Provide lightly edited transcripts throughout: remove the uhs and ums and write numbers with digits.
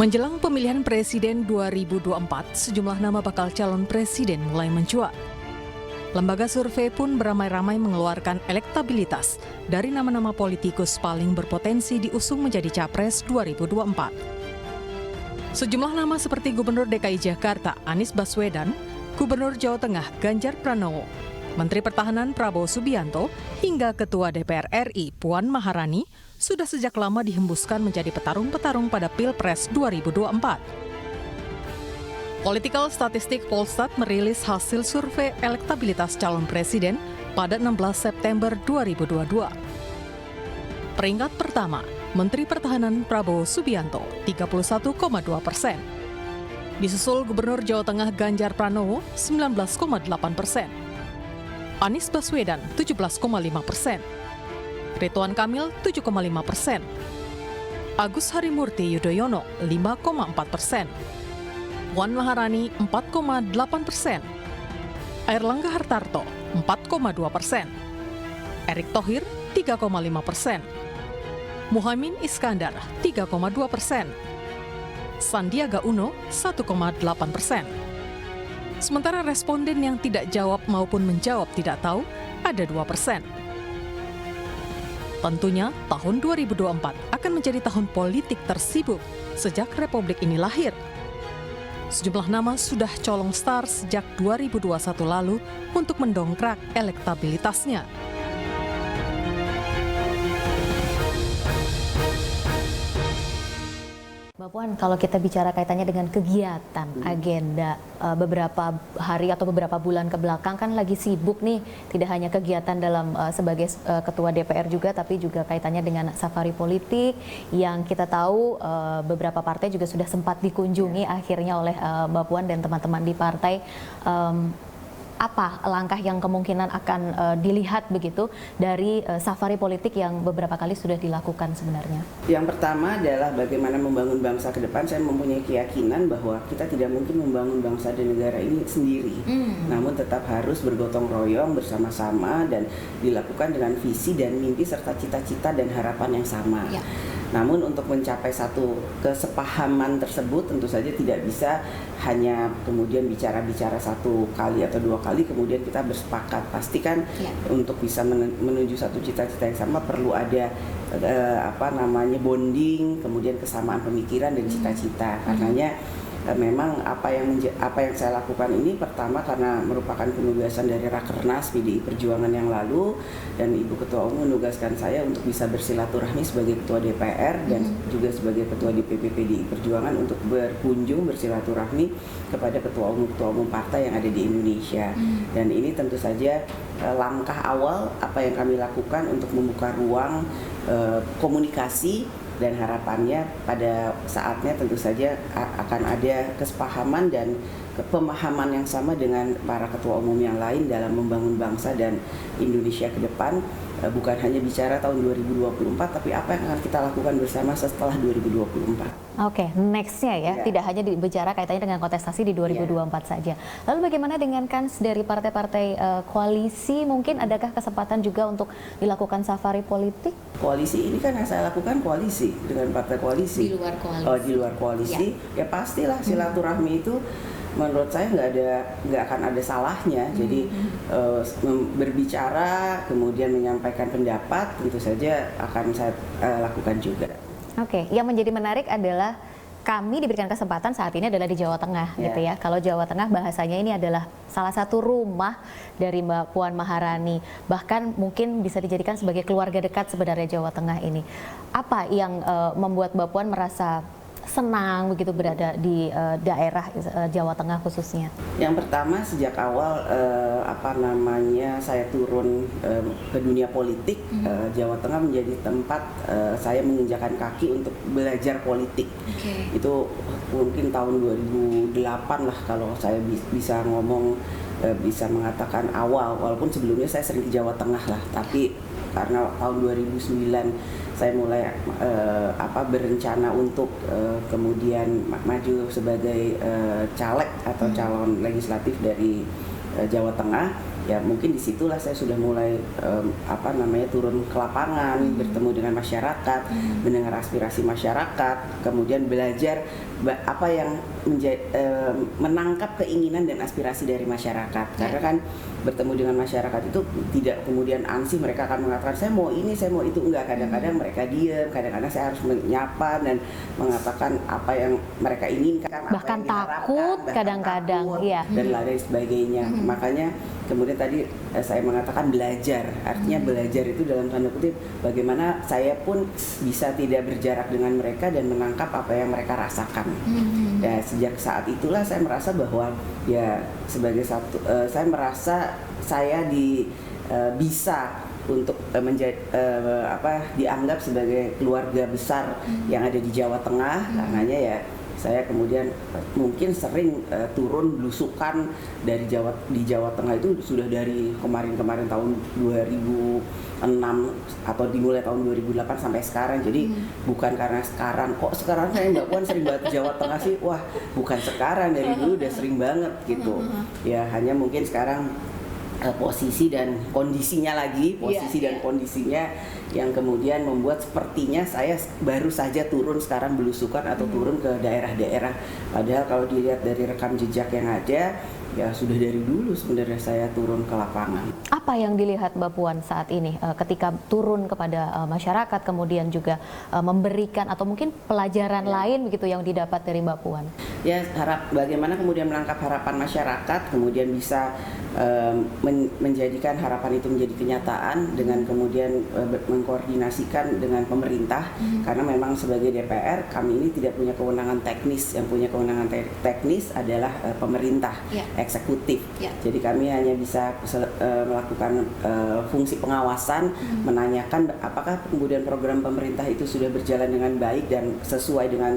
Menjelang pemilihan presiden 2024, sejumlah nama bakal calon presiden mulai mencuat. Lembaga survei pun beramai-ramai mengeluarkan elektabilitas dari nama-nama politikus paling berpotensi diusung menjadi capres 2024. Sejumlah nama seperti Gubernur DKI Jakarta Anies Baswedan, Gubernur Jawa Tengah Ganjar Pranowo, Menteri Pertahanan Prabowo Subianto, hingga Ketua DPR RI Puan Maharani sudah sejak lama dihembuskan menjadi petarung-petarung pada Pilpres 2024. Political Statistic Polstat merilis hasil survei elektabilitas calon presiden pada 16 September 2022. Peringkat pertama, Menteri Pertahanan Prabowo Subianto, 31,2%. Disusul Gubernur Jawa Tengah Ganjar Pranowo, 19,8%. Anies Baswedan, 17,5%. Ridwan Kamil 7,5%, Agus Harimurti Yudhoyono 5,4%, Puan Maharani 4,8%, Airlangga Hartarto 4,2%, Erick Thohir 3,5%, Muhaimin Iskandar 3,2%, Sandiaga Uno 1,8%. Sementara responden yang tidak jawab maupun menjawab tidak tahu ada 2%. Tentunya, tahun 2024 akan menjadi tahun politik tersibuk sejak Republik ini lahir. Sejumlah nama sudah colong star sejak 2021 lalu untuk mendongkrak elektabilitasnya. Mbak Puan, kalau kita bicara kaitannya dengan kegiatan, agenda beberapa hari atau beberapa bulan ke belakang kan lagi sibuk nih, tidak hanya kegiatan dalam sebagai Ketua DPR juga, tapi juga kaitannya dengan safari politik yang kita tahu beberapa partai juga sudah sempat dikunjungi akhirnya oleh Mbak Puan dan teman-teman di partai. Apa langkah yang kemungkinan akan dilihat begitu dari safari politik yang beberapa kali sudah dilakukan sebenarnya? Yang pertama adalah bagaimana membangun bangsa ke depan. Saya mempunyai keyakinan bahwa kita tidak mungkin membangun bangsa dan negara ini sendiri. Namun tetap harus bergotong royong bersama-sama dan dilakukan dengan visi dan mimpi serta cita-cita dan harapan yang sama. Ya. Namun untuk mencapai satu kesepahaman tersebut tentu saja tidak bisa hanya kemudian bicara-bicara satu kali atau dua kali kemudian kita bersepakat. Pastikan untuk bisa menuju satu cita-cita yang sama perlu ada bonding, kemudian kesamaan pemikiran dan cita-cita. Karenanya memang apa yang saya lakukan ini pertama karena merupakan penugasan dari Rakernas PDI Perjuangan yang lalu, dan Ibu Ketua Umum menugaskan saya untuk bisa bersilaturahmi sebagai Ketua DPR dan juga sebagai Ketua DPP PDI Perjuangan untuk berkunjung bersilaturahmi kepada ketua umum partai yang ada di Indonesia. Dan ini tentu saja langkah awal apa yang kami lakukan untuk membuka ruang komunikasi, dan harapannya pada saatnya tentu saja akan ada kesepahaman dan pemahaman yang sama dengan para ketua umum yang lain dalam membangun bangsa dan Indonesia ke depan. Bukan hanya bicara tahun 2024, tapi apa yang akan kita lakukan bersama setelah 2024. Oke, next-nya ya, tidak hanya bicara kaitannya dengan kontestasi di 2024 saja. Lalu bagaimana dengan kans dari partai-partai koalisi? Mungkin adakah kesempatan juga untuk dilakukan safari politik? Koalisi ini kan yang saya lakukan koalisi dengan partai koalisi. Di luar koalisi. Oh, di luar koalisi, ya pastilah silaturahmi itu menurut saya nggak akan ada salahnya. Jadi berbicara kemudian menyampaikan pendapat tentu saja akan saya lakukan juga. Oke, yang menjadi menarik adalah kami diberikan kesempatan saat ini adalah di Jawa Tengah gitu ya. Kalau Jawa Tengah bahasanya ini adalah salah satu rumah dari Mbak Puan Maharani. Bahkan mungkin bisa dijadikan sebagai keluarga dekat sebenarnya Jawa Tengah ini. Apa yang membuat Mbak Puan merasa senang begitu berada di daerah Jawa Tengah khususnya? Yang pertama sejak awal saya turun ke dunia politik, Jawa Tengah menjadi tempat saya menginjakan kaki untuk belajar politik. Itu mungkin tahun 2008 lah kalau saya bisa ngomong, bisa mengatakan awal, walaupun sebelumnya saya sering di Jawa Tengah lah, tapi karena tahun 2009 saya mulai berencana untuk kemudian maju sebagai caleg atau calon legislatif dari Jawa Tengah, ya mungkin disitulah saya sudah mulai turun ke lapangan, bertemu dengan masyarakat, mendengar aspirasi masyarakat, kemudian belajar apa yang menangkap keinginan dan aspirasi dari masyarakat. Karena kan bertemu dengan masyarakat itu tidak kemudian ansih mereka akan mengatakan saya mau ini, saya mau itu, enggak. Kadang-kadang mereka diam, kadang-kadang saya harus menyapa dan mengatakan apa yang mereka inginkan, bahkan apa yang takut kadang-kadang, iya, dan lain sebagainya. Makanya kemudian tadi saya mengatakan belajar, artinya belajar itu dalam tanda kutip bagaimana saya pun bisa tidak berjarak dengan mereka dan menangkap apa yang mereka rasakan. Dan sejak saat itulah saya merasa bahwa ya sebagai saya merasa saya bisa untuk dianggap sebagai keluarga besar yang ada di Jawa Tengah. Karenanya ya saya kemudian mungkin sering turun belusukan di Jawa Tengah itu sudah dari kemarin tahun 2006 atau dimulai tahun 2008 sampai sekarang. Jadi bukan karena sekarang saya Mbak Puan sering banget di Jawa Tengah sih. Wah, bukan sekarang, dari dulu udah sering banget gitu. Ya hanya mungkin sekarang posisi dan kondisinya yang kemudian membuat sepertinya saya baru saja turun sekarang belusukan atau turun ke daerah-daerah, padahal kalau dilihat dari rekam jejak yang ada ya sudah dari dulu sebenarnya saya turun ke lapangan. Apa yang dilihat Mbak Puan saat ini ketika turun kepada masyarakat, kemudian juga memberikan atau mungkin pelajaran lain begitu yang didapat dari Mbak Puan? Ya, bagaimana kemudian menangkap harapan masyarakat, kemudian bisa menjadikan harapan itu menjadi kenyataan dengan kemudian mengkoordinasikan dengan pemerintah, karena memang sebagai DPR kami ini tidak punya kewenangan teknis, yang punya kewenangan teknis adalah pemerintah eksekutif. Jadi kami hanya bisa melakukan fungsi pengawasan, menanyakan apakah kemudian program pemerintah itu sudah berjalan dengan baik dan sesuai dengan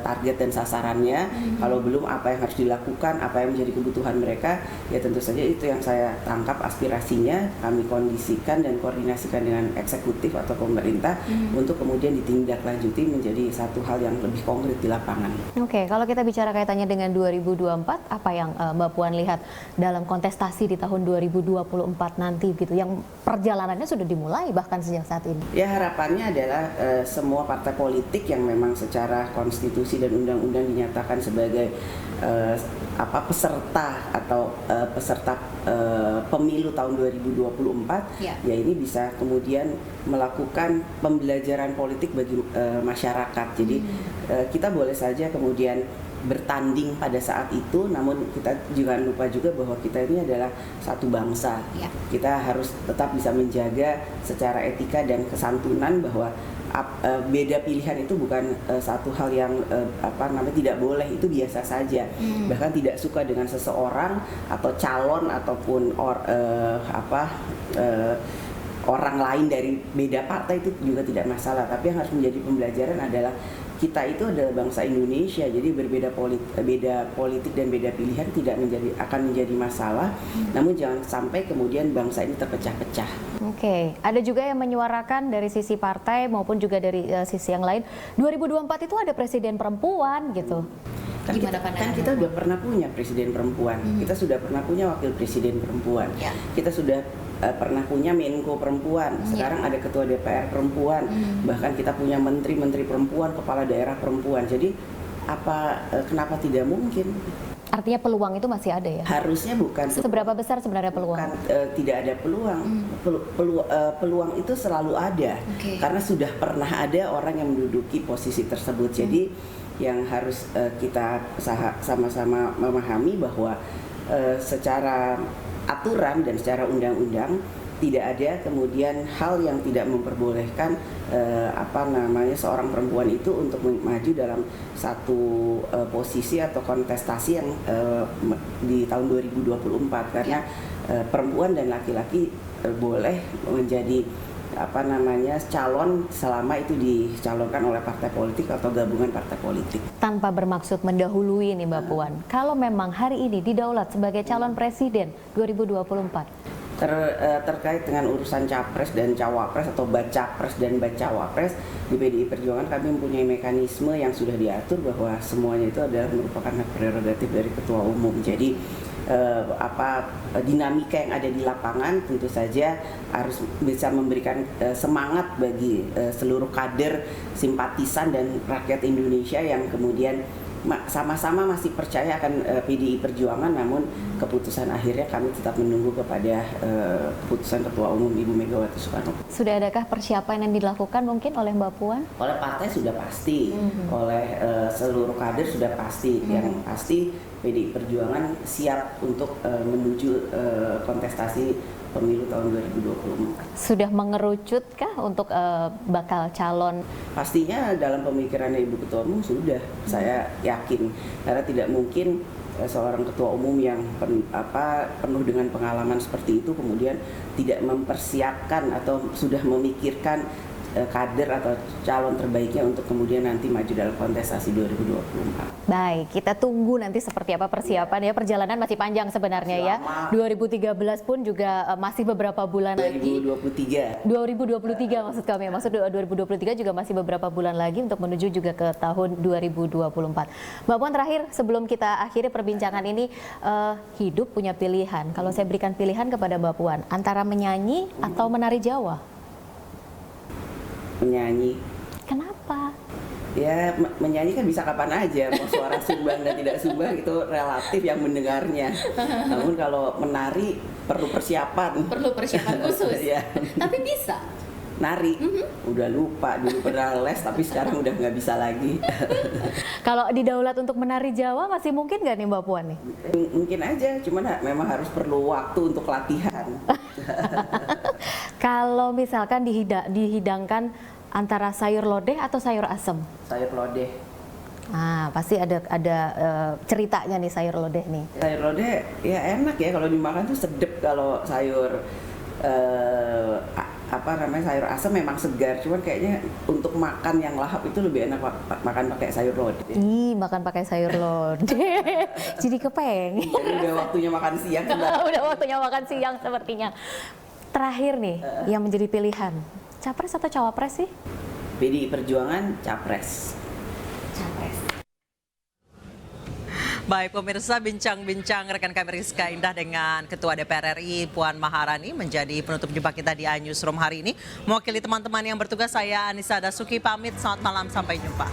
target dan sasarannya. Kalau belum, apa yang harus dilakukan, apa yang menjadi kebutuhan mereka, ya tentu saja itu yang saya tangkap aspirasinya, kami kondisikan dan koordinasikan dengan eksekutif atau pemerintah untuk kemudian ditindaklanjuti menjadi satu hal yang lebih konkret di lapangan. Oke, kalau kita bicara kaitannya dengan 2024, apa yang Mbak Puan lihat dalam kontestasi di tahun 2024 nanti gitu, yang perjalanannya sudah dimulai bahkan sejak saat ini? Ya, harapannya adalah semua partai politik yang memang secara konstitusi dan undang-undang dinyatakan sebagai peserta pemilu tahun 2024, ya ini bisa kemudian melakukan pembelajaran politik bagi masyarakat. Jadi kita boleh saja kemudian bertanding pada saat itu, namun kita jangan lupa juga bahwa kita ini adalah satu bangsa. Kita harus tetap bisa menjaga secara etika dan kesantunan bahwa beda pilihan itu bukan satu hal yang tidak boleh, itu biasa saja. Bahkan tidak suka dengan seseorang atau calon ataupun orang lain dari beda partai itu juga tidak masalah. Tapi yang harus menjadi pembelajaran adalah kita itu adalah bangsa Indonesia, jadi beda politik dan beda pilihan akan menjadi masalah. Namun jangan sampai kemudian bangsa ini terpecah-pecah. Oke, ada juga yang menyuarakan dari sisi partai maupun juga dari sisi yang lain, 2024 itu ada presiden perempuan gitu. Kan kita sudah pernah punya presiden perempuan, kita sudah pernah punya wakil presiden perempuan, kita sudah pernah punya Menko perempuan, sekarang ada ketua DPR perempuan, bahkan kita punya menteri-menteri perempuan, kepala daerah perempuan. Jadi kenapa tidak mungkin? Artinya peluang itu masih ada ya? Harusnya bukan. Seberapa besar sebenarnya peluang? Bukan, tidak ada peluang. Peluang itu selalu ada, karena sudah pernah ada orang yang menduduki posisi tersebut. Jadi yang harus kita sama-sama memahami bahwa secara aturan dan secara undang-undang tidak ada kemudian hal yang tidak memperbolehkan seorang perempuan itu untuk maju dalam satu posisi atau kontestasi yang di tahun 2024, karena perempuan dan laki-laki boleh menjadi calon selama itu dicalonkan oleh partai politik atau gabungan partai politik. Tanpa bermaksud mendahului nih Mbak Puan, kalau memang hari ini didaulat sebagai calon presiden 2024, Terkait dengan urusan capres dan cawapres atau bacapres dan bacawapres, di PDI Perjuangan kami mempunyai mekanisme yang sudah diatur bahwa semuanya itu adalah merupakan hak prerogatif dari ketua umum. Jadi dinamika yang ada di lapangan tentu saja harus bisa memberikan semangat bagi seluruh kader, simpatisan dan rakyat Indonesia yang kemudian sama-sama masih percaya akan PDI Perjuangan, namun keputusan akhirnya kami tetap menunggu kepada keputusan Ketua Umum Ibu Megawati Soekarno. Sudah adakah persiapan yang dilakukan mungkin oleh Mbak Puan? Oleh partai sudah pasti, oleh seluruh kader sudah pasti. Yang pasti PDI Perjuangan siap untuk menuju kontestasi pemilu tahun 2024. Sudah mengerucutkah untuk bakal calon? Pastinya dalam pemikirannya Ibu Ketua Umum sudah, saya yakin. Karena tidak mungkin seorang ketua umum yang penuh dengan pengalaman seperti itu kemudian tidak mempersiapkan atau sudah memikirkan kader atau calon terbaiknya untuk kemudian nanti maju dalam kontestasi 2024. Baik, kita tunggu nanti seperti apa persiapan ya. Perjalanan masih panjang sebenarnya ya. 2013 pun juga masih beberapa bulan lagi. 2023 maksud kami. Maksud 2023 juga masih beberapa bulan lagi untuk menuju juga ke tahun 2024. Mbak Puan, terakhir sebelum kita akhiri perbincangan ini, hidup punya pilihan. Kalau saya berikan pilihan kepada Mbak Puan antara menyanyi atau menari Jawa? Menyanyi. Kenapa? Ya, menyanyi kan bisa kapan aja, mau suara sumbang dan tidak sumbang itu relatif yang mendengarnya. Namun kalau menari perlu persiapan. Perlu persiapan khusus. Ya. Tapi bisa. Nari, udah lupa, dulu pernah les tapi sekarang udah nggak bisa lagi. Kalau didaulat untuk menari Jawa masih mungkin nggak nih Mbak Puan nih? Mungkin aja, cuman memang harus perlu waktu untuk latihan. Kalau misalkan dihidangkan antara sayur lodeh atau sayur asem? Sayur lodeh. Ah, pasti ada ceritanya nih sayur lodeh nih. Sayur lodeh ya enak ya kalau dimakan tuh sedep. Kalau sayur sayur asam memang segar, cuman kayaknya untuk makan yang lahap itu lebih enak makan pakai sayur lodeh. Makan pakai sayur lodeh. Jadi kepengen. Jadi udah waktunya makan siang. Udah waktunya makan siang sepertinya. Terakhir nih yang menjadi pilihan, capres atau cawapres sih? PDI Perjuangan capres. Baik pemirsa, bincang-bincang rekan kami Rizka Indah dengan Ketua DPR RI Puan Maharani menjadi penutup jumpa kita di iNewsroom hari ini. Mewakili teman-teman yang bertugas, saya Anissa Dasuki pamit, selamat malam, sampai jumpa.